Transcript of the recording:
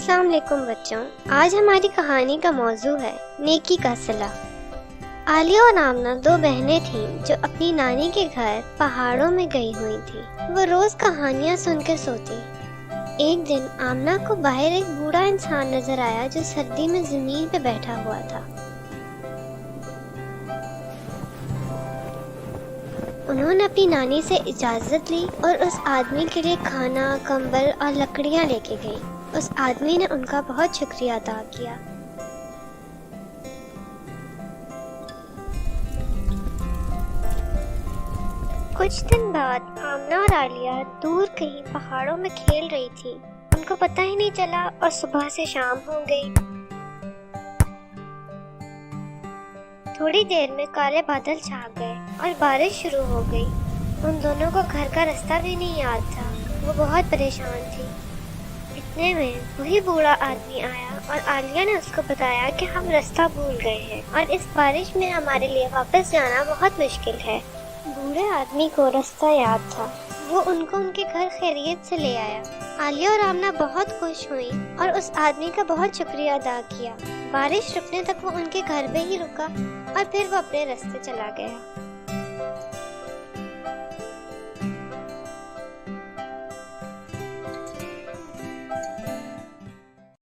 السلام علیکم بچوں، آج ہماری کہانی کا موضوع ہے نیکی کا صلہ۔ عالیہ اور آمنہ دو بہنیں تھیں جو اپنی نانی کے گھر پہاڑوں میں گئی ہوئی تھیں۔ وہ روز کہانیاں سن کے سوتی۔ ایک دن آمنہ کو باہر ایک بوڑھا انسان نظر آیا جو سردی میں زمین پہ بیٹھا ہوا تھا۔ انہوں نے اپنی نانی سے اجازت لی اور اس آدمی کے لیے کھانا، کمبل اور لکڑیاں لے کے گئی۔ اس آدمی نے ان کا بہت شکریہ ادا کیا۔ کچھ دن بعد آمنہ اور عالیہ دور کہیں پہاڑوں میں کھیل رہی تھی۔ ان کو پتہ ہی نہیں چلا اور صبح سے شام ہو گئی۔ تھوڑی دیر میں کالے بادل چھا گئے اور بارش شروع ہو گئی۔ ان دونوں کو گھر کا رستہ بھی نہیں یاد تھا۔ وہ بہت پریشان تھی۔ اتنے میں وہی بوڑھا آدمی آیا اور عالیہ نے اس کو بتایا کہ ہم رستہ بھول گئے ہیں اور اس بارش میں ہمارے لیے واپس جانا بہت مشکل ہے۔ بوڑھے آدمی کو رستہ یاد تھا۔ وہ ان کو ان کے گھر خیریت سے لے آیا۔ عالیہ اور آمنہ بہت خوش ہوئیں اور اس آدمی کا بہت شکریہ ادا کیا۔ بارش رکنے تک وہ ان کے گھر پہ ہی رکا اور پھر وہ اپنے راستے چلا گیا۔